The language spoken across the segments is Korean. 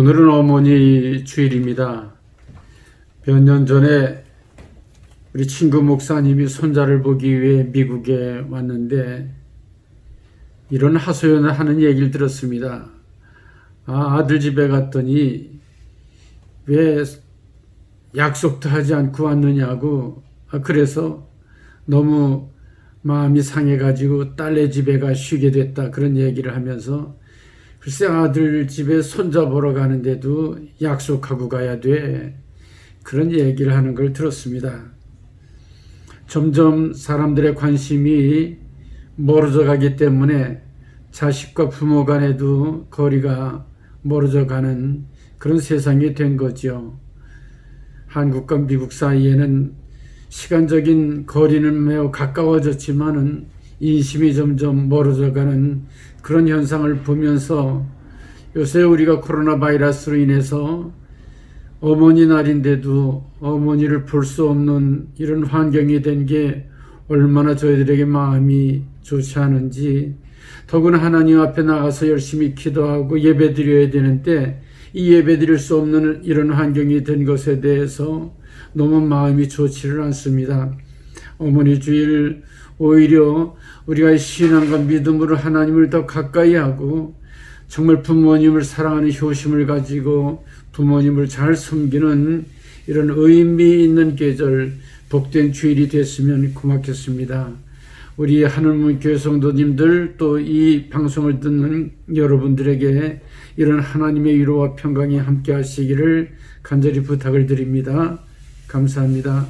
오늘은 어머니 주일입니다. 몇 년 전에 우리 친구 목사님이 손자를 보기 위해 미국에 왔는데 이런 하소연을 하는 얘기를 들었습니다. 아들 집에 갔더니 왜 약속도 하지 않고 왔느냐고. 그래서 너무 마음이 상해가지고 딸네 집에 가 쉬게 됐다, 그런 얘기를 하면서 글쎄 아들 집에 손자 보러 가는데도 약속하고 가야 돼, 그런 얘기를 하는 걸 들었습니다. 점점 사람들의 관심이 멀어져 가기 때문에 자식과 부모 간에도 거리가 멀어져 가는 그런 세상이 된 거죠. 한국과 미국 사이에는 시간적인 거리는 매우 가까워졌지만은 인심이 점점 멀어져 가는 그런 현상을 보면서 요새 우리가 코로나 바이러스로 인해서 어머니 날인데도 어머니를 볼 수 없는 이런 환경이 된 게 얼마나 저희들에게 마음이 좋지 않은지, 더구나 하나님 앞에 나가서 열심히 기도하고 예배 드려야 되는데 이 예배 드릴 수 없는 이런 환경이 된 것에 대해서 너무 마음이 좋지를 않습니다. 어머니 주일 오히려 우리가 신앙과 믿음으로 하나님을 더 가까이 하고 정말 부모님을 사랑하는 효심을 가지고 부모님을 잘 섬기는 이런 의미 있는 계절, 복된 주일이 됐으면 고맙겠습니다. 우리 하늘문 교회 성도님들, 또 이 방송을 듣는 여러분들에게 이런 하나님의 위로와 평강이 함께 하시기를 간절히 부탁을 드립니다. 감사합니다.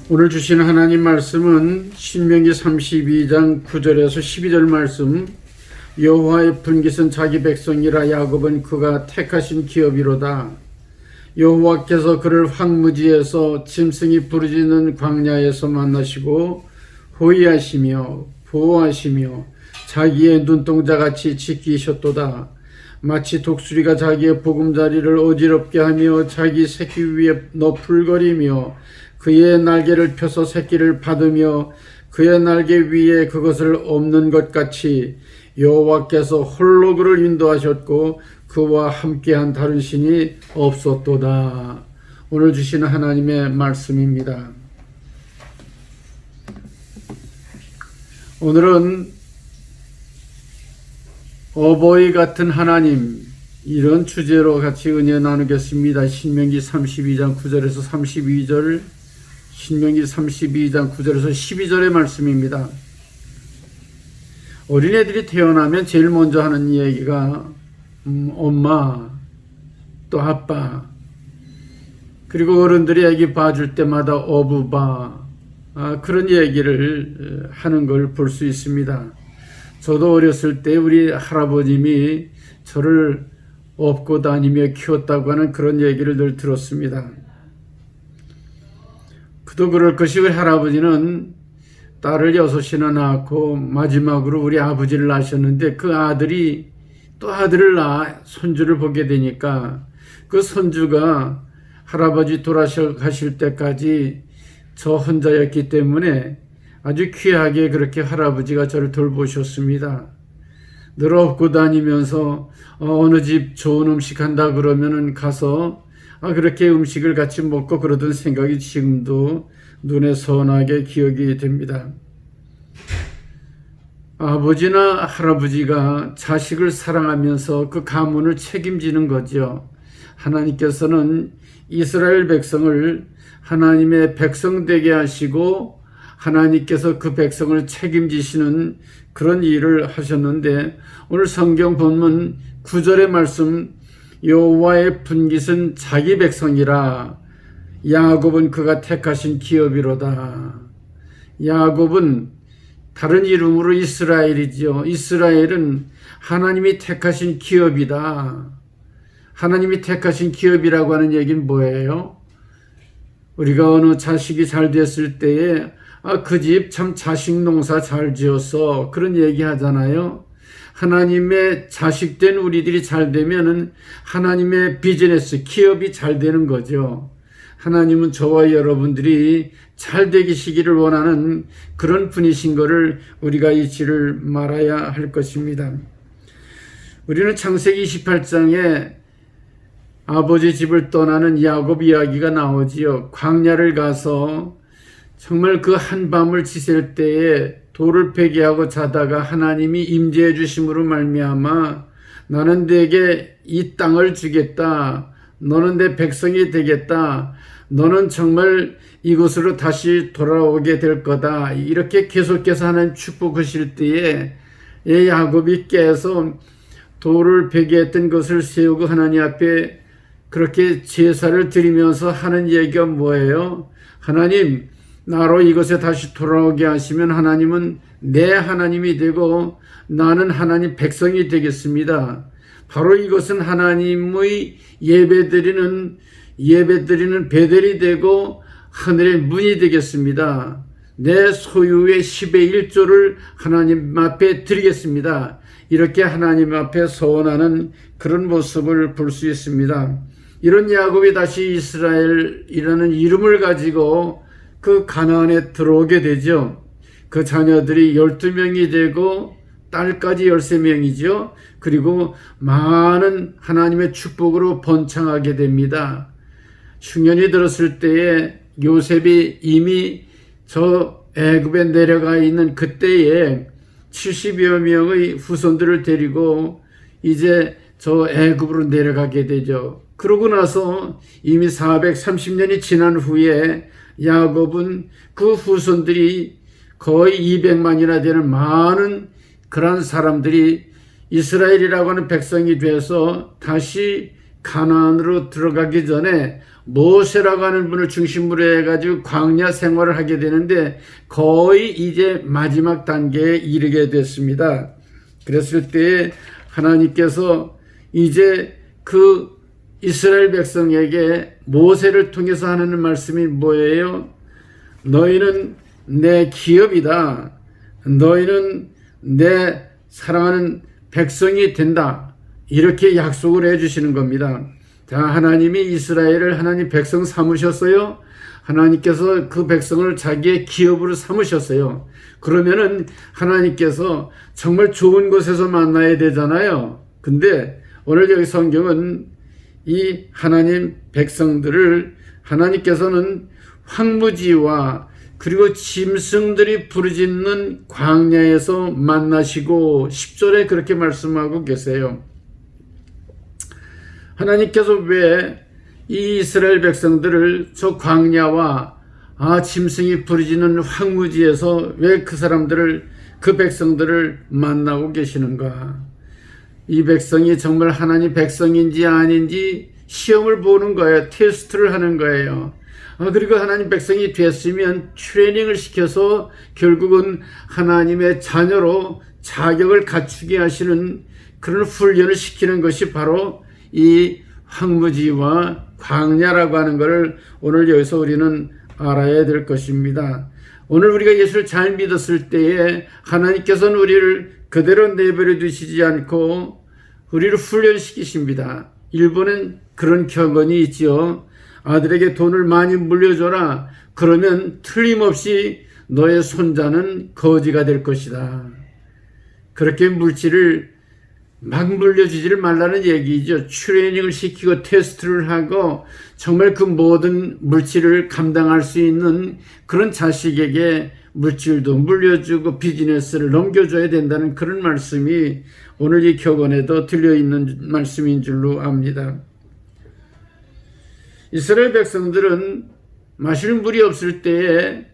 오늘 주신 하나님 말씀은 신명기 32장 9절에서 12절 말씀. 여호와의 분깃은 자기 백성이라 야곱은 그가 택하신 기업이로다. 여호와께서 그를 황무지에서 짐승이 부르짖는 광야에서 만나시고 호위하시며 보호하시며 자기의 눈동자같이 지키셨도다. 마치 독수리가 자기의 보금자리를 어지럽게 하며 자기 새끼 위에 너풀거리며 그의 날개를 펴서 새끼를 받으며 그의 날개 위에 그것을 엎는 것 같이 여호와께서 홀로 그를 인도하셨고 그와 함께한 다른 신이 없었도다. 오늘 주시는 하나님의 말씀입니다. 오늘은 어버이 같은 하나님, 이런 주제로 같이 은혜 나누겠습니다. 신명기 32장 9절에서 32절, 신명기 32장 9절에서 12절의 말씀입니다. 어린애들이 태어나면 제일 먼저 하는 얘기가 엄마, 또 아빠, 그리고 어른들이 애기 봐줄 때마다 어부바, 그런 얘기를 하는 걸 볼 수 있습니다. 저도 어렸을 때 우리 할아버님이 저를 업고 다니며 키웠다고 하는 그런 얘기를 늘 들었습니다. 그도 그럴 것이 우리 할아버지는 딸을 6이나 낳고 마지막으로 우리 아버지를 낳으셨는데 그 아들이 또 아들을 낳아 손주를 보게 되니까 그 손주가 할아버지 돌아가실 때까지 저 혼자였기 때문에 아주 귀하게 그렇게 할아버지가 저를 돌보셨습니다. 늘 업고 다니면서 어느 집 좋은 음식 한다 그러면은 가서 그렇게 음식을 같이 먹고 그러던 생각이 지금도 눈에 선하게 기억이 됩니다. 아버지나 할아버지가 자식을 사랑하면서 그 가문을 책임지는 거죠. 하나님께서는 이스라엘 백성을 하나님의 백성 되게 하시고 하나님께서 그 백성을 책임지시는 그런 일을 하셨는데, 오늘 성경 본문 9절의 말씀, 여호와의 분깃은 자기 백성이라 야곱은 그가 택하신 기업이로다. 야곱은 다른 이름으로 이스라엘이죠. 이스라엘은 하나님이 택하신 기업이다. 하나님이 택하신 기업이라고 하는 얘기는 뭐예요? 우리가 어느 자식이 잘 됐을 때에 그 집 참 자식 농사 잘 지었어. 그런 얘기 하잖아요. 하나님의 자식된 우리들이 잘 되면은 하나님의 비즈니스, 기업이 잘 되는 거죠. 하나님은 저와 여러분들이 잘 되시기를 원하는 그런 분이신 것을 우리가 잊지를 말아야 할 것입니다. 우리는 창세기 28장에 아버지 집을 떠나는 야곱 이야기가 나오지요. 광야를 가서 정말 그 한밤을 지샐 때에 돌을 베개하고 자다가 하나님이 임재해 주심으로 말미암아 나는 네게 이 땅을 주겠다. 너는 내 백성이 되겠다. 너는 정말 이곳으로 다시 돌아오게 될 거다. 이렇게 계속해서 하나님 축복하실 때에 야곱이 깨서 돌을 베개했던 것을 세우고 하나님 앞에 그렇게 제사를 드리면서 하는 얘기가 뭐예요? 하나님, 나로 이것에 다시 돌아오게 하시면 하나님은 내 하나님이 되고 나는 하나님 백성이 되겠습니다. 바로 이것은 하나님의 예배드리는 베델이 되고 하늘의 문이 되겠습니다. 내 소유의 10의 1조를 하나님 앞에 드리겠습니다. 이렇게 하나님 앞에 소원하는 그런 모습을 볼 수 있습니다. 이런 야곱이 다시 이스라엘이라는 이름을 가지고 그 가나안에 들어오게 되죠. 그 자녀들이 12명이 되고 딸까지 13명이죠. 그리고 많은 하나님의 축복으로 번창하게 됩니다. 흉년이 들었을 때에 요셉이 이미 저 애굽에 내려가 있는 그때에 70여 명의 후손들을 데리고 이제 저 애굽으로 내려가게 되죠. 그러고 나서 이미 430년이 지난 후에 야곱은 그 후손들이 거의 200만이나 되는 많은 그런 사람들이 이스라엘이라고 하는 백성이 돼서 다시 가나안으로 들어가기 전에 모세라고 하는 분을 중심으로 해가지고 광야 생활을 하게 되는데 거의 이제 마지막 단계에 이르게 됐습니다. 그랬을 때 하나님께서 이제 그 이스라엘 백성에게 모세를 통해서 하는 말씀이 뭐예요? 너희는 내 기업이다. 너희는 내 사랑하는 백성이 된다. 이렇게 약속을 해주시는 겁니다. 자, 하나님이 이스라엘을 하나님 백성 삼으셨어요. 하나님께서 그 백성을 자기의 기업으로 삼으셨어요. 그러면은 하나님께서 정말 좋은 곳에서 만나야 되잖아요. 근데 오늘 여기 성경은 이 하나님 백성들을 하나님께서는 황무지와 그리고 짐승들이 부르짖는 광야에서 만나시고 10절에 그렇게 말씀하고 계세요. 하나님께서 왜 이 이스라엘 백성들을 저 광야와 짐승이 부르짖는 황무지에서 왜 그 백성들을 만나고 계시는가? 이 백성이 정말 하나님 백성인지 아닌지 시험을 보는 거예요. 테스트를 하는 거예요. 그리고 하나님 백성이 됐으면 트레이닝을 시켜서 결국은 하나님의 자녀로 자격을 갖추게 하시는 그런 훈련을 시키는 것이 바로 이 황무지와 광야라고 하는 것을 오늘 여기서 우리는 알아야 될 것입니다. 오늘 우리가 예수를 잘 믿었을 때에 하나님께서는 우리를 그대로 내버려 두시지 않고 우리를 훈련시키십니다. 일본은 그런 격언이 있죠. 아들에게 돈을 많이 물려줘라. 그러면 틀림없이 너의 손자는 거지가 될 것이다. 그렇게 물질을 막 물려주지를 말라는 얘기죠. 트레이닝을 시키고 테스트를 하고 정말 그 모든 물질을 감당할 수 있는 그런 자식에게 물질도 물려주고 비즈니스를 넘겨줘야 된다는 그런 말씀이 오늘 이 격언에도 들려있는 말씀인 줄로 압니다. 이스라엘 백성들은 마실 물이 없을 때에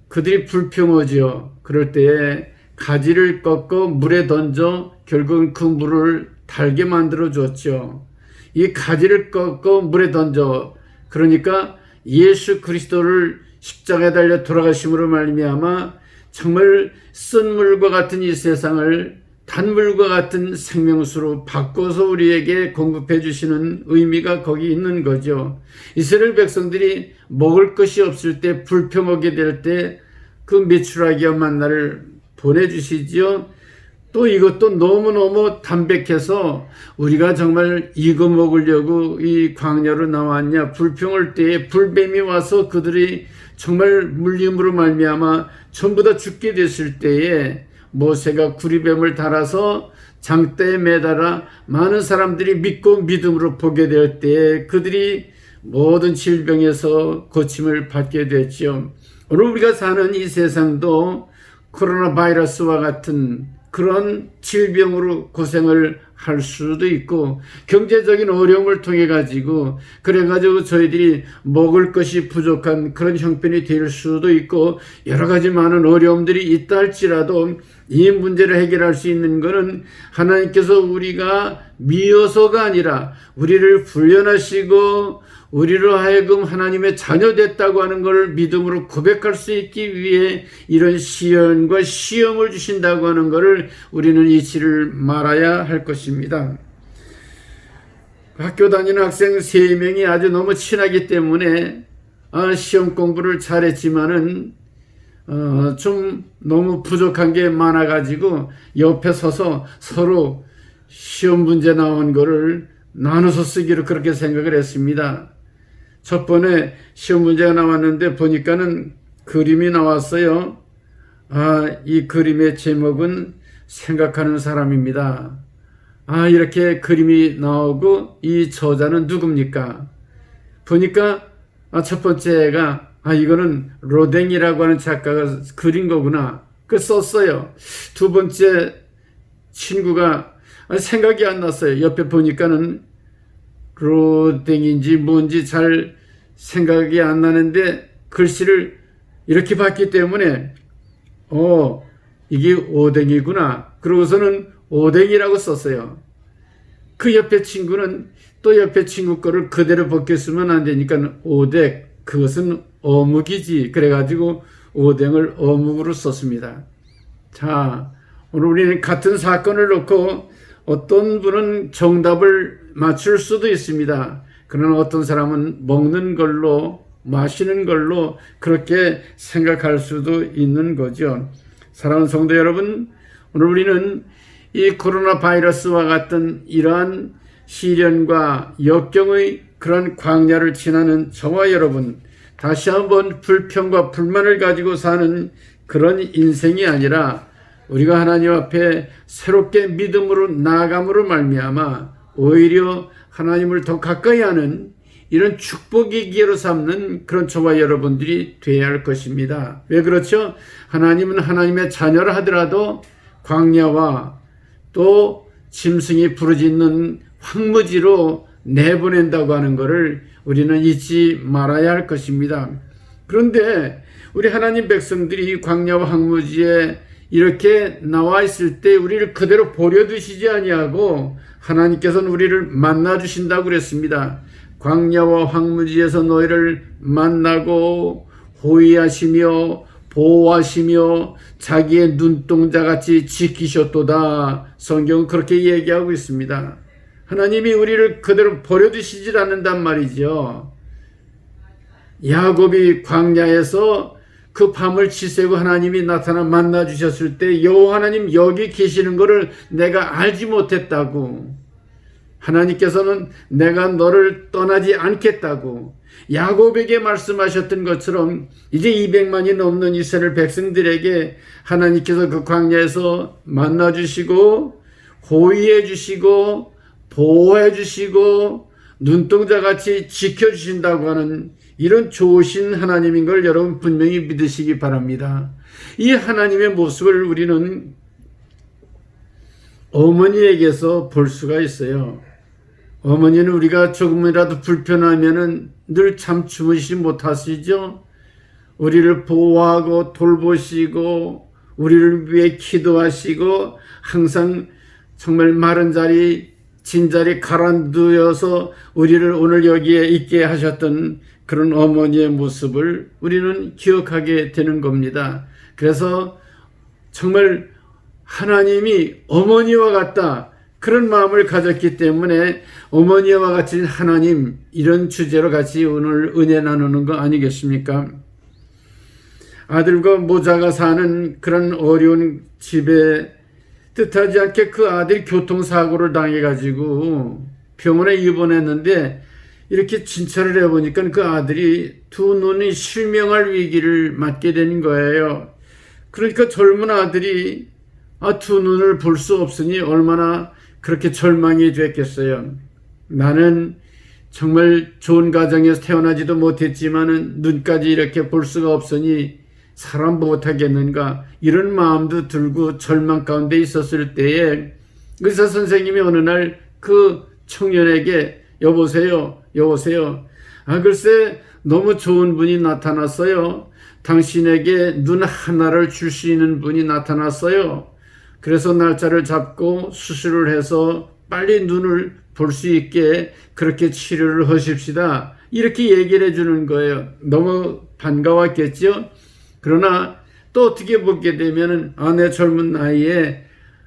그들이 불평하죠. 그럴 때에 가지를 꺾어 물에 던져 결국은 그 물을 달게 만들어 줬죠. 이 가지를 꺾어 물에 던져, 그러니까 예수 그리스도를 십자가에 달려 돌아가심으로 말미암아 정말 쓴 물과 같은 이 세상을 단물과 같은 생명수로 바꿔서 우리에게 공급해 주시는 의미가 거기 있는 거죠. 이스라엘 백성들이 먹을 것이 없을 때 불평하게 될 때 그 메추라기와 만나를 보내주시지요. 또 이것도 너무너무 담백해서 우리가 정말 이거 먹으려고 이 광야로 나왔냐, 불평할 때에 불뱀이 와서 그들이 정말 물림으로 말미암아 전부 다 죽게 됐을 때에 모세가 구리뱀을 달아서 장대에 매달아 많은 사람들이 믿고 믿음으로 보게 될 때에 그들이 모든 질병에서 고침을 받게 됐죠. 오늘 우리가 사는 이 세상도 코로나 바이러스와 같은 그런 질병으로 고생을 할 수도 있고, 경제적인 어려움을 통해 가지고 그래가지고 저희들이 먹을 것이 부족한 그런 형편이 될 수도 있고, 여러 가지 많은 어려움들이 있다 할지라도 이 문제를 해결할 수 있는 것은 하나님께서 우리가 미워서가 아니라 우리를 훈련하시고 우리로 하여금 하나님의 자녀 됐다고 하는 것을 믿음으로 고백할 수 있기 위해 이런 시련과 시험을 주신다고 하는 것을 우리는 잊지를 말아야 할 것입니다. 학교 다니는 학생 3명이 아주 너무 친하기 때문에 시험 공부를 잘했지만은 좀 너무 부족한 게 많아가지고 옆에 서서 서로 시험 문제 나온 거를 나눠서 쓰기로 그렇게 생각을 했습니다. 첫 번에 시험 문제가 나왔는데 보니까는 그림이 나왔어요. 이 그림의 제목은 생각하는 사람입니다. 이렇게 그림이 나오고 이 저자는 누굽니까? 보니까 첫 번째가 이거는 로댕이라고 하는 작가가 그린 거구나. 그 썼어요. 두 번째 친구가 생각이 안 났어요. 옆에 보니까는 로댕인지 뭔지 잘 생각이 안 나는데 글씨를 이렇게 봤기 때문에 이게 오뎅이구나. 그러고서는 오뎅이라고 썼어요. 그 옆에 친구는 또 옆에 친구 거를 그대로 벗겼으면 안 되니까 오뎅, 그것은 어묵이지. 그래가지고 오뎅을 어묵으로 썼습니다. 자, 오늘 우리는 같은 사건을 놓고 어떤 분은 정답을 맞출 수도 있습니다. 그러나 어떤 사람은 먹는 걸로, 마시는 걸로 그렇게 생각할 수도 있는 거죠. 사랑하는 성도 여러분, 오늘 우리는 이 코로나 바이러스와 같은 이러한 시련과 역경의 그런 광야를 지나는 저와 여러분, 다시 한번 불평과 불만을 가지고 사는 그런 인생이 아니라 우리가 하나님 앞에 새롭게 믿음으로 나아감으로 말미암아 오히려 하나님을 더 가까이 하는 이런 축복의 기회로 삼는 그런 저와 여러분들이 되어야 할 것입니다. 왜 그렇죠? 하나님은 하나님의 자녀라 하더라도 광야와 또 짐승이 부르짖는 황무지로 내보낸다고 하는 것을 우리는 잊지 말아야 할 것입니다. 그런데 우리 하나님 백성들이 광야와 황무지에 이렇게 나와 있을 때 우리를 그대로 버려두시지 아니하고 하나님께서는 우리를 만나 주신다고 그랬습니다. 광야와 황무지에서 너희를 만나고 호위하시며 보호하시며 자기의 눈동자같이 지키셨도다. 성경은 그렇게 얘기하고 있습니다. 하나님이 우리를 그대로 버려두시질 않는단 말이죠. 야곱이 광야에서 그 밤을 지새고 하나님이 나타나 만나 주셨을 때 여호와 하나님 여기 계시는 것을 내가 알지 못했다고, 하나님께서는 내가 너를 떠나지 않겠다고 야곱에게 말씀하셨던 것처럼 이제 200만이 넘는 이스라엘 백성들에게 하나님께서 그 광야에서 만나 주시고 호위해 주시고 보호해 주시고 눈동자같이 지켜주신다고 하는 이런 좋으신 하나님인 걸 여러분 분명히 믿으시기 바랍니다. 이 하나님의 모습을 우리는 어머니에게서 볼 수가 있어요. 어머니는 우리가 조금이라도 불편하면은 늘 참 주무시지 못하시죠. 우리를 보호하고 돌보시고 우리를 위해 기도하시고 항상 정말 마른 자리 진자리 가라앉으셔서 우리를 오늘 여기에 있게 하셨던 그런 어머니의 모습을 우리는 기억하게 되는 겁니다. 그래서 정말 하나님이 어머니와 같다 그런 마음을 가졌기 때문에 어머니와 같은 하나님, 이런 주제로 같이 오늘 은혜 나누는 거 아니겠습니까? 아들과 모자가 사는 그런 어려운 집에 뜻하지 않게 그 아들이 교통사고를 당해가지고 병원에 입원했는데 이렇게 진찰을 해보니까 그 아들이 두 눈이 실명할 위기를 맞게 되는 거예요. 그러니까 젊은 아들이 두 눈을 볼 수 없으니 얼마나 그렇게 절망이 됐겠어요. 나는 정말 좋은 가정에서 태어나지도 못했지만은 눈까지 이렇게 볼 수가 없으니 사람 못하겠는가, 이런 마음도 들고 절망 가운데 있었을 때에 의사 선생님이 어느 날 그 청년에게 여보세요. 글쎄 너무 좋은 분이 나타났어요. 당신에게 눈 하나를 줄 수 있는 분이 나타났어요. 그래서 날짜를 잡고 수술을 해서 빨리 눈을 볼 수 있게 그렇게 치료를 하십시다. 이렇게 얘기를 해주는 거예요. 너무 반가웠겠죠? 그러나 또 어떻게 보게 되면은 내 젊은 나이에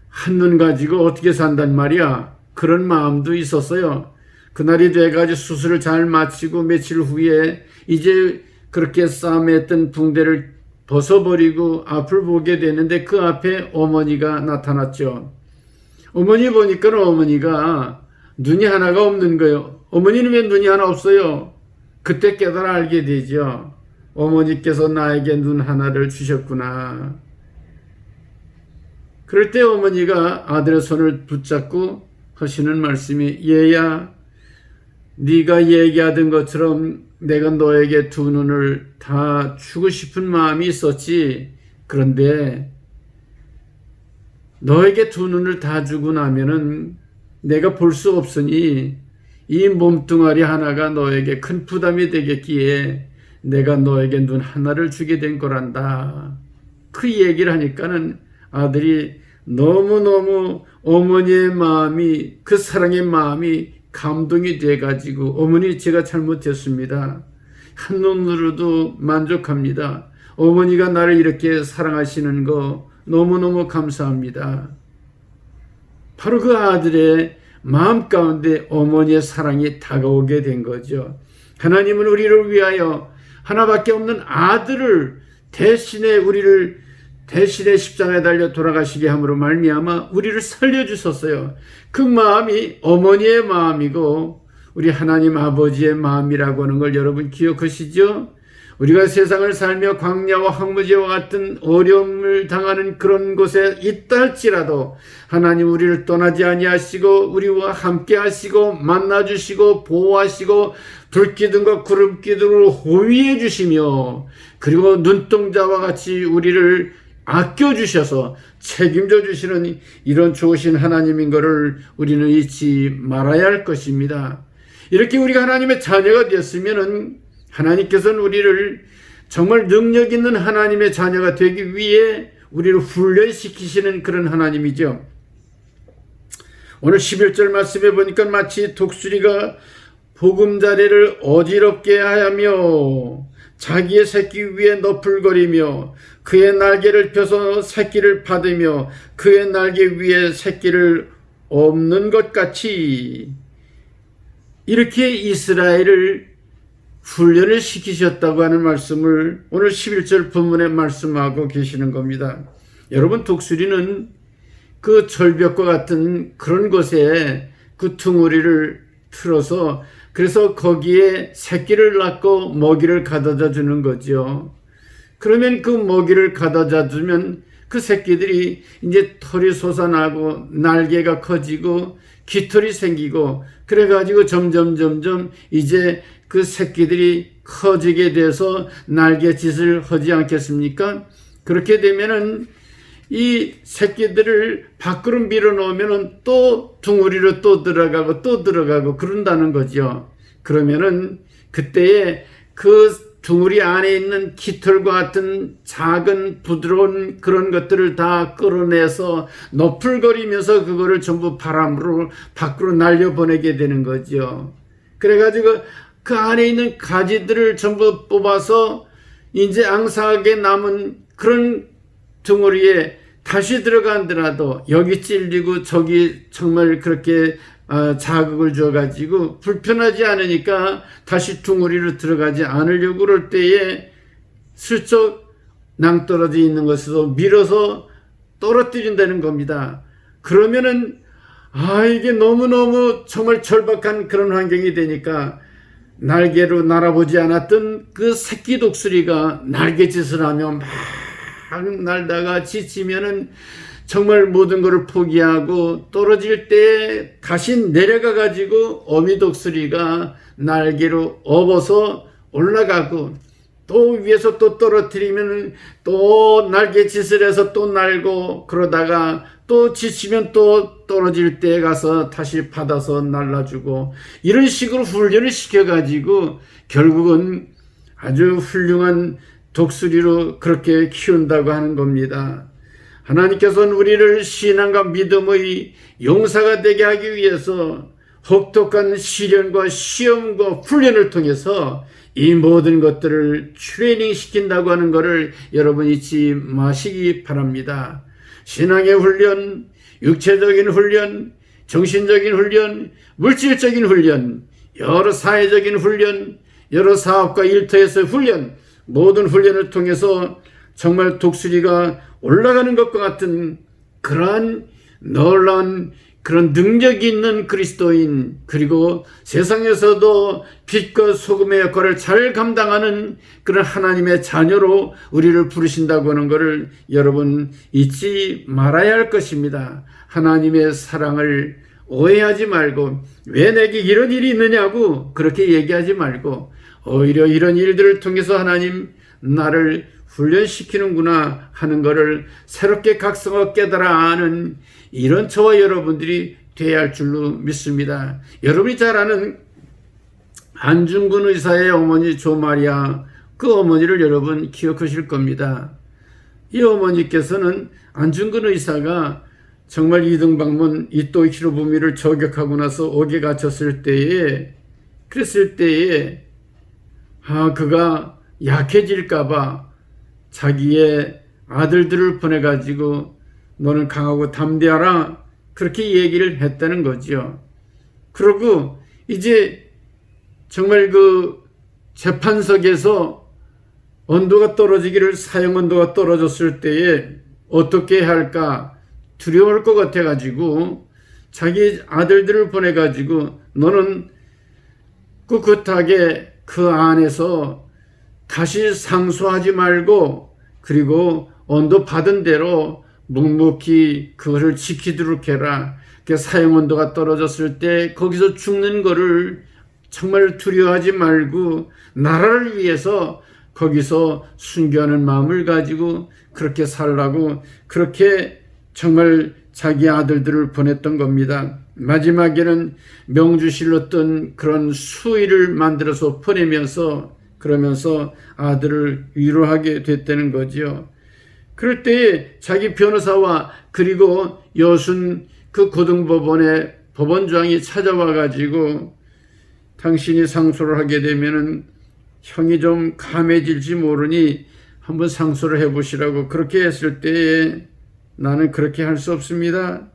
한눈 가지고 어떻게 산단 말이야. 그런 마음도 있었어요. 그날이 돼가지고 수술을 잘 마치고 며칠 후에 이제 그렇게 싸맸던 붕대를 벗어버리고 앞을 보게 되는데 그 앞에 어머니가 나타났죠. 어머니 보니까 어머니가 눈이 하나가 없는 거예요. 어머니는 왜 눈이 하나 없어요? 그때 깨달아 알게 되죠. 어머니께서 나에게 눈 하나를 주셨구나. 그럴 때 어머니가 아들의 손을 붙잡고 하시는 말씀이, 얘야, 네가 얘기하던 것처럼 내가 너에게 두 눈을 다 주고 싶은 마음이 있었지. 그런데 너에게 두 눈을 다 주고 나면은 내가 볼 수 없으니 이 몸뚱아리 하나가 너에게 큰 부담이 되겠기에 내가 너에게 눈 하나를 주게 된 거란다. 그 얘기를 하니까는 아들이 너무너무 어머니의 마음이, 그 사랑의 마음이 감동이 돼가지고, 어머니 제가 잘못했습니다. 한눈으로도 만족합니다. 어머니가 나를 이렇게 사랑하시는 거 너무너무 감사합니다. 바로 그 아들의 마음 가운데 어머니의 사랑이 다가오게 된 거죠. 하나님은 우리를 위하여 하나밖에 없는 아들을 대신에 십자가에 달려 돌아가시게 함으로 말미암아 우리를 살려주셨어요. 그 마음이 어머니의 마음이고 우리 하나님 아버지의 마음이라고 하는 걸 여러분 기억하시죠? 우리가 세상을 살며 광야와 황무지와 같은 어려움을 당하는 그런 곳에 있다 할지라도 하나님 우리를 떠나지 아니하시고 우리와 함께 하시고 만나주시고 보호하시고 불기둥과 구름기둥으로 호위해 주시며 그리고 눈동자와 같이 우리를 아껴주셔서 책임져 주시는 이런 좋으신 하나님인 것을 우리는 잊지 말아야 할 것입니다. 이렇게 우리가 하나님의 자녀가 되었으면은 하나님께서는 우리를 정말 능력 있는 하나님의 자녀가 되기 위해 우리를 훈련시키시는 그런 하나님이죠. 오늘 11절 말씀에 보니까 마치 독수리가 보금자리를 어지럽게 하며 자기의 새끼 위에 너풀거리며 그의 날개를 펴서 새끼를 받으며 그의 날개 위에 새끼를 없는 것 같이 이렇게 이스라엘을 훈련을 시키셨다고 하는 말씀을 오늘 11절 본문에 말씀하고 계시는 겁니다. 여러분, 독수리는 그 절벽과 같은 그런 곳에 그 둥어리를 틀어서 그래서 거기에 새끼를 낳고 먹이를 가져다 주는 거죠. 그러면 그 먹이를 가져다 주면 그 새끼들이 이제 털이 솟아나고 날개가 커지고 깃털이 생기고 그래가지고 점점 이제 그 새끼들이 커지게 돼서 날개짓을 하지 않겠습니까? 그렇게 되면은 이 새끼들을 밖으로 밀어놓으면은 또 둥우리로 또 들어가고 그런다는 거죠. 그러면은 그때에 그 둥우리 안에 있는 깃털과 같은 작은 부드러운 그런 것들을 다 끌어내서 너풀거리면서 그거를 전부 바람으로 밖으로 날려보내게 되는 거죠. 그래가지고 그 안에 있는 가지들을 전부 뽑아서 이제 앙상하게 남은 그런 둥어리에 다시 들어간더라도 여기 찔리고 저기 정말 그렇게 자극을 줘가지고 불편하지 않으니까 다시 둥어리로 들어가지 않으려고 그럴 때에 슬쩍 낭떠러져 있는 것에서 밀어서 떨어뜨린다는 겁니다. 그러면은 이게 너무너무 정말 절박한 그런 환경이 되니까 날개로 날아보지 않았던 그 새끼 독수리가 날개짓을 하며 막 날다가 지치면은 정말 모든 것을 포기하고 떨어질 때 다시 내려가 가지고 어미 독수리가 날개로 업어서 올라가고 또 위에서 또 떨어뜨리면 또 날개짓을 해서 또 날고 그러다가 또 지치면 또 떨어질 때 가서 다시 받아서 날라주고 이런 식으로 훈련을 시켜가지고 결국은 아주 훌륭한 독수리로 그렇게 키운다고 하는 겁니다. 하나님께서는 우리를 신앙과 믿음의 용사가 되게 하기 위해서 혹독한 시련과 시험과 훈련을 통해서 이 모든 것들을 트레이닝 시킨다고 하는 것을 여러분 잊지 마시기 바랍니다. 신앙의 훈련, 육체적인 훈련, 정신적인 훈련, 물질적인 훈련, 여러 사회적인 훈련, 여러 사업과 일터에서의 훈련, 모든 훈련을 통해서 정말 독수리가 올라가는 것과 같은 그러한 놀라운 그런 능력이 있는 그리스도인, 그리고 세상에서도 빛과 소금의 역할을 잘 감당하는 그런 하나님의 자녀로 우리를 부르신다고 하는 것을 여러분 잊지 말아야 할 것입니다. 하나님의 사랑을 오해하지 말고 왜 내게 이런 일이 있느냐고 그렇게 얘기하지 말고 오히려 이런 일들을 통해서 하나님 나를 훈련시키는구나 하는 것을 새롭게 각성하고 깨달아 아는 이런 저와 여러분들이 되어야 할 줄로 믿습니다. 여러분이 잘 아는 안중근 의사의 어머니 조마리아, 그 어머니를 여러분 기억하실 겁니다. 이 어머니께서는 안중근 의사가 정말 이등방문 이토 히로부미를 저격하고 나서 옥에 갇혔을 때에 그랬을 때에 그가 약해질까봐 자기의 아들들을 보내가지고 너는 강하고 담대하라 그렇게 얘기를 했다는 거죠. 그러고 이제 정말 그 재판석에서 온도가 떨어지기를 사형 온도가 떨어졌을 때에 어떻게 할까 두려울 것 같아가지고 자기 아들들을 보내가지고 너는 꿋꿋하게 그 안에서 다시 상소하지 말고 그리고 온도 받은 대로 묵묵히 그것을 지키도록 해라. 사형 온도가 떨어졌을 때 거기서 죽는 거를 정말 두려워하지 말고 나라를 위해서 거기서 순교하는 마음을 가지고 그렇게 살라고 그렇게 정말 자기 아들들을 보냈던 겁니다. 마지막에는 명주실렀던 그런 수의를 만들어서 보내면서 그러면서 아들을 위로하게 됐다는 거죠. 그럴 때에 자기 변호사와 그리고 여순 그 고등법원의 법원장이 찾아와 가지고 당신이 상소를 하게 되면은 형이 좀 감해질지 모르니 한번 상소를 해보시라고 그렇게 했을 때에 나는 그렇게 할 수 없습니다.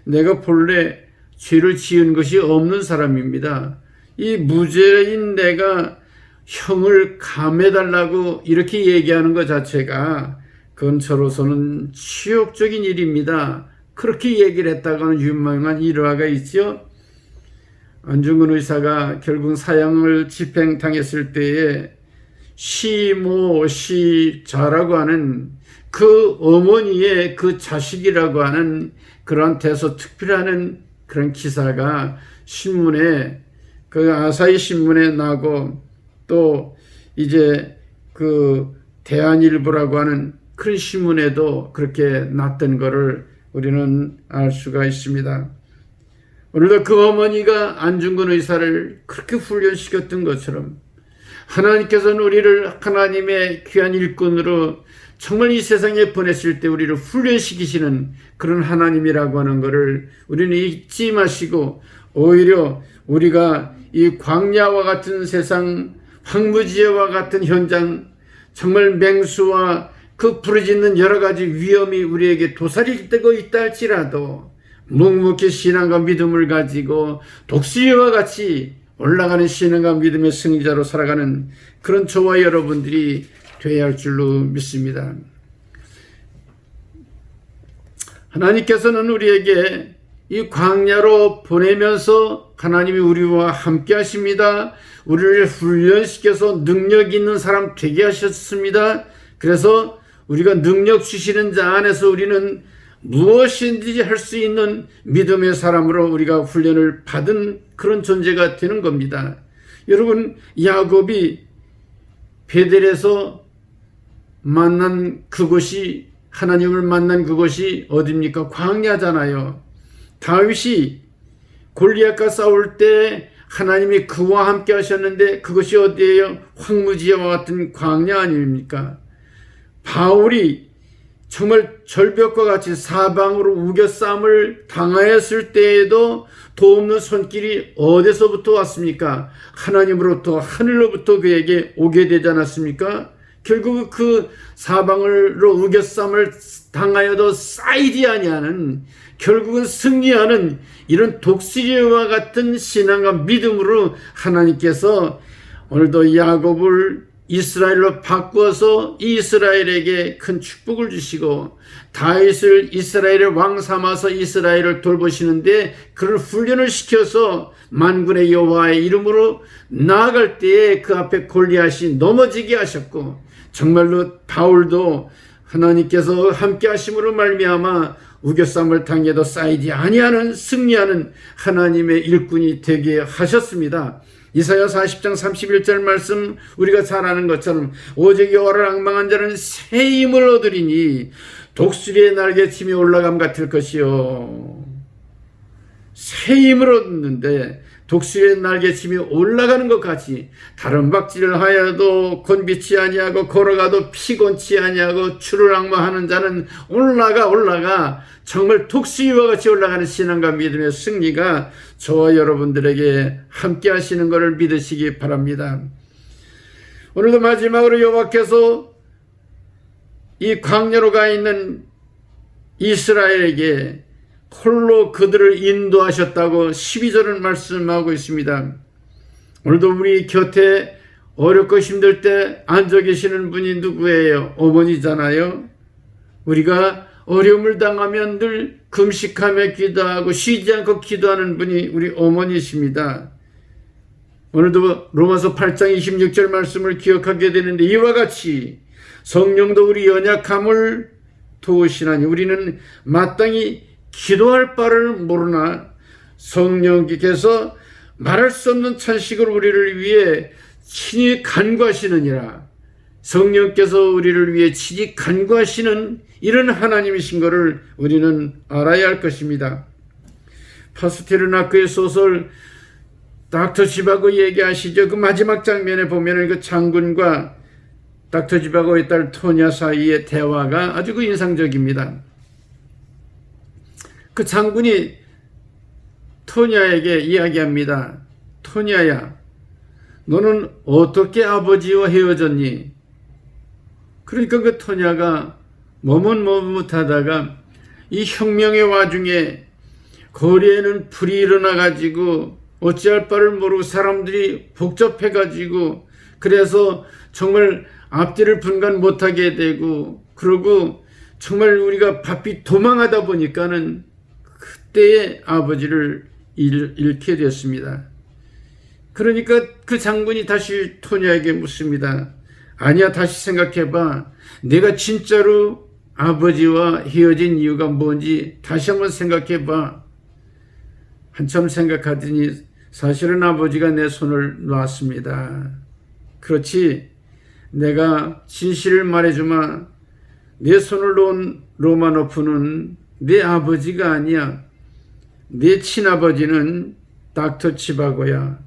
내가 본래 죄를 지은 것이 없는 사람입니다. 이 무죄인 내가 형을 감해달라고 이렇게 얘기하는 것 자체가 그건 저로서는 치욕적인 일입니다. 그렇게 얘기를 했다가는 유명한 일화가 있죠. 안중근 의사가 결국 사형을 집행당했을 때에 시모시자라고 하는 그 어머니의 그 자식이라고 하는 그런 대서특필하는 그런 기사가 신문에 그 아사히 신문에 나고 또 이제 그 대한일보라고 하는 큰 신문에도 그렇게 났던 것을 우리는 알 수가 있습니다. 오늘도 그 어머니가 안중근 의사를 그렇게 훈련시켰던 것처럼 하나님께서는 우리를 하나님의 귀한 일꾼으로 정말 이 세상에 보냈을 때 우리를 훈련시키시는 그런 하나님이라고 하는 것을 우리는 잊지 마시고 오히려 우리가 이 광야와 같은 세상, 황무지와 같은 현장, 정말 맹수와 그 부르짖는 여러 가지 위험이 우리에게 도사리되고 있다 할지라도 묵묵히 신앙과 믿음을 가지고 독수리와 같이 올라가는 신앙과 믿음의 승리자로 살아가는 그런 저와 여러분들이 되어야 할 줄로 믿습니다. 하나님께서는 우리에게 이 광야로 보내면서 하나님이 우리와 함께 하십니다. 우리를 훈련시켜서 능력 있는 사람 되게 하셨습니다. 그래서 우리가 능력 주시는 자 안에서 우리는 무엇인지 할 수 있는 믿음의 사람으로 우리가 훈련을 받은 그런 존재가 되는 겁니다. 여러분, 야곱이 베델에서 만난 그곳이, 하나님을 만난 그곳이 어디입니까? 광야잖아요. 다윗이 골리앗과 싸울 때 하나님이 그와 함께 하셨는데 그것이 어디예요? 황무지와 같은 광야 아닙니까? 바울이 정말 절벽과 같이 사방으로 우겨싸움을 당하였을 때에도 도움는 손길이 어디서부터 왔습니까? 하나님으로부터, 하늘로부터 그에게 오게 되지 않았습니까? 결국 그 사방으로 우겨싸움을 당하여도 쌓이지 아니하는, 결국은 승리하는 이런 독수리와 같은 신앙과 믿음으로 하나님께서 오늘도 야곱을 이스라엘로 바꾸어서 이스라엘에게 큰 축복을 주시고 다윗을 이스라엘의 왕 삼아서 이스라엘을 돌보시는데 그를 훈련을 시켜서 만군의 여호와의 이름으로 나아갈 때에 그 앞에 골리앗이 넘어지게 하셨고, 정말로 바울도 하나님께서 함께 하심으로 말미암아 우겨싸움을 당해도 쌓이지 아니하는 승리하는 하나님의 일꾼이 되게 하셨습니다. 이사야 40장 31절 말씀 우리가 잘 아는 것처럼 오직 여호와를 앙망한 자는 새 힘을 얻으리니 독수리의 날개침이 올라감 같을 것이요. 새 힘을 얻는데 독수리의 날개침이 올라가는 것 같이 다른 박질을 하여도 곤비치 아니하고 걸어가도 피곤치 아니하고 주를 앙망하는 자는 올라가 정말 독수리와 같이 올라가는 신앙과 믿음의 승리가 저와 여러분들에게 함께 하시는 것을 믿으시기 바랍니다. 오늘도 마지막으로 여호와께서 이 광야로 가 있는 이스라엘에게 홀로 그들을 인도하셨다고 12절은 말씀하고 있습니다. 오늘도 우리 곁에 어렵고 힘들 때 앉아 계시는 분이 누구예요? 어머니잖아요. 우리가 어려움을 당하면 늘 금식하며 기도하고 쉬지 않고 기도하는 분이 우리 어머니십니다. 오늘도 로마서 8장 26절 말씀을 기억하게 되는데 이와 같이 성령도 우리 연약함을 도우시나니 우리는 마땅히 기도할 바를 모르나 성령께서 말할 수 없는 찬식을 우리를 위해 친히 간구하시느니라. 성령께서 우리를 위해 친히 간구하시는 이런 하나님이신 것을 우리는 알아야 할 것입니다. 파스테르나크의 소설 닥터 지바고 얘기하시죠. 그 마지막 장면에 보면 그 장군과 닥터 지바고의 딸 토냐 사이의 대화가 아주 그 인상적입니다. 그 장군이 토냐에게 이야기합니다. 토냐야, 너는 어떻게 아버지와 헤어졌니? 그러니까 그 토냐가 머뭇머뭇하다가 이 혁명의 와중에 거리에는 불이 일어나가지고 어찌할 바를 모르고 사람들이 복잡해가지고 그래서 정말 앞뒤를 분간 못하게 되고 그러고 정말 우리가 바삐 도망하다 보니까는 그때의 아버지를 잃게 되었습니다. 그러니까 그 장군이 다시 토냐에게 묻습니다. 아니야, 다시 생각해봐. 내가 진짜로 아버지와 헤어진 이유가 뭔지 다시 한번 생각해봐. 한참 생각하더니 사실은 아버지가 내 손을 놨습니다. 그렇지, 내가 진실을 말해주마. 내 손을 놓은 로마노프는 내 아버지가 아니야. 내 친아버지는 닥터 치바고야.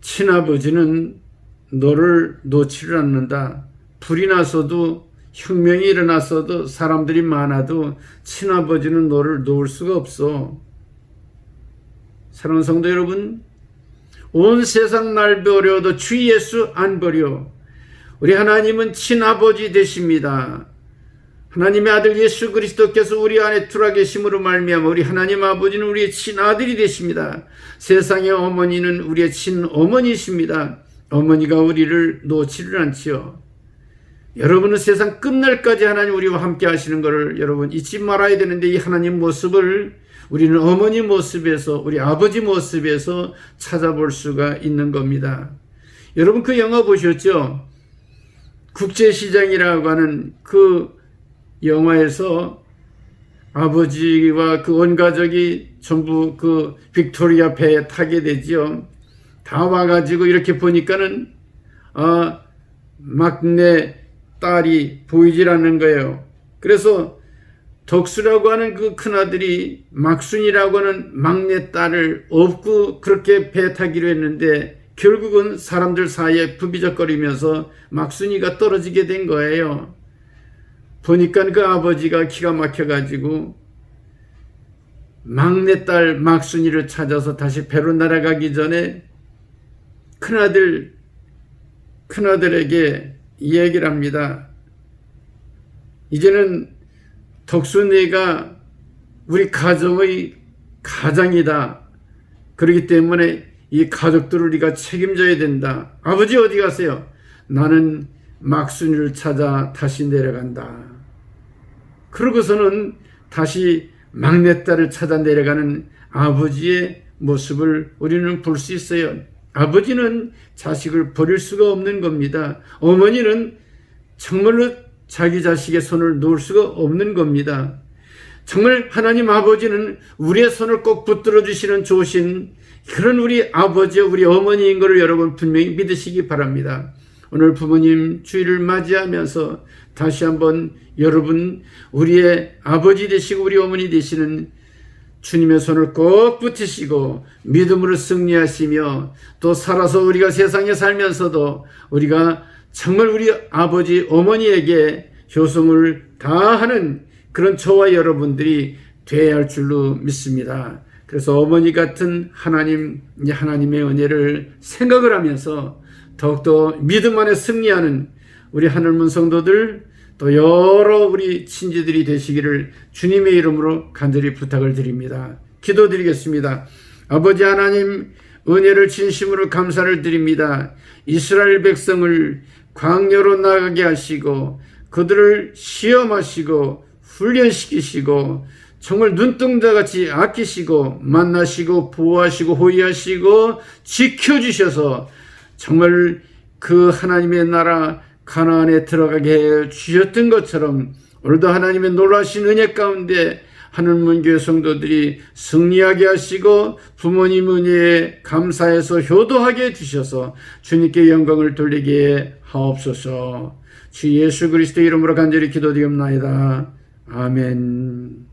친아버지는 너를 놓지를 않는다. 불이 나서도 혁명이 일어났어도 사람들이 많아도 친아버지는 너를 놓을 수가 없어. 사랑하는 성도 여러분, 온 세상 날 버려도 주 예수 안 버려. 우리 하나님은 친아버지 되십니다. 하나님의 아들 예수 그리스도께서 우리 안에 들어와 계심으로 말미암아 우리 하나님 아버지는 우리의 친아들이 되십니다. 세상의 어머니는 우리의 친어머니이십니다. 어머니가 우리를 놓지를 않지요. 여러분은 세상 끝날까지 하나님 우리와 함께 하시는 것을 여러분 잊지 말아야 되는데, 이 하나님 모습을 우리는 어머니 모습에서, 우리 아버지 모습에서 찾아볼 수가 있는 겁니다. 여러분 그 영화 보셨죠? 국제시장이라고 하는 그 영화에서 아버지와 그 온 가족이 전부 그 빅토리아 배에 타게 되죠. 다 와가지고 이렇게 보니까는 막내 딸이 보이질 않는 거예요. 그래서 덕수라고 하는 그 큰아들이 막순이라고 하는 막내 딸을 업고 그렇게 배 타기로 했는데, 결국은 사람들 사이에 부비적거리면서 막순이가 떨어지게 된 거예요. 보니까 그 아버지가 기가 막혀가지고 막내딸 막순이를 찾아서 다시 배로 날아가기 전에 큰아들에게 이 얘기를 합니다. 이제는 덕순이가 우리 가정의 가장이다. 그렇기 때문에 이 가족들을 우리가 책임져야 된다. 아버지 어디 가세요? 나는 막순이를 찾아 다시 내려간다. 그러고서는 다시 막내딸을 찾아 내려가는 아버지의 모습을 우리는 볼 수 있어요. 아버지는 자식을 버릴 수가 없는 겁니다. 어머니는 정말로 자기 자식의 손을 놓을 수가 없는 겁니다. 정말 하나님 아버지는 우리의 손을 꼭 붙들어 주시는 좋으신 그런 우리 아버지와 우리 어머니인 것을 여러분 분명히 믿으시기 바랍니다. 오늘 부모님 주일을 맞이하면서 다시 한번 여러분 우리의 아버지 되시고 우리 어머니 되시는 주님의 손을 꼭 붙이시고 믿음으로 승리하시며, 또 살아서 우리가 세상에 살면서도 우리가 정말 우리 아버지 어머니에게 효성을 다하는 그런 저와 여러분들이 되어야 할 줄로 믿습니다. 그래서 어머니 같은 하나님의 은혜를 생각을 하면서 더욱더 믿음 안에 승리하는 우리 하늘문 성도들, 또 여러 우리 친지들이 되시기를 주님의 이름으로 간절히 부탁을 드립니다. 기도드리겠습니다. 아버지 하나님, 은혜를 진심으로 감사를 드립니다. 이스라엘 백성을 광야로 나가게 하시고 그들을 시험하시고 훈련시키시고 정말 눈동자같이 아끼시고 만나시고 보호하시고 호위하시고 지켜주셔서 정말 그 하나님의 나라 가나안에 들어가게 해 주셨던 것처럼, 오늘도 하나님의 놀라신 은혜 가운데 하늘문교회 성도들이 승리하게 하시고 부모님 은혜에 감사해서 효도하게 해주셔서 주님께 영광을 돌리게 하옵소서. 주 예수 그리스도 이름으로 간절히 기도드리옵나이다. 아멘.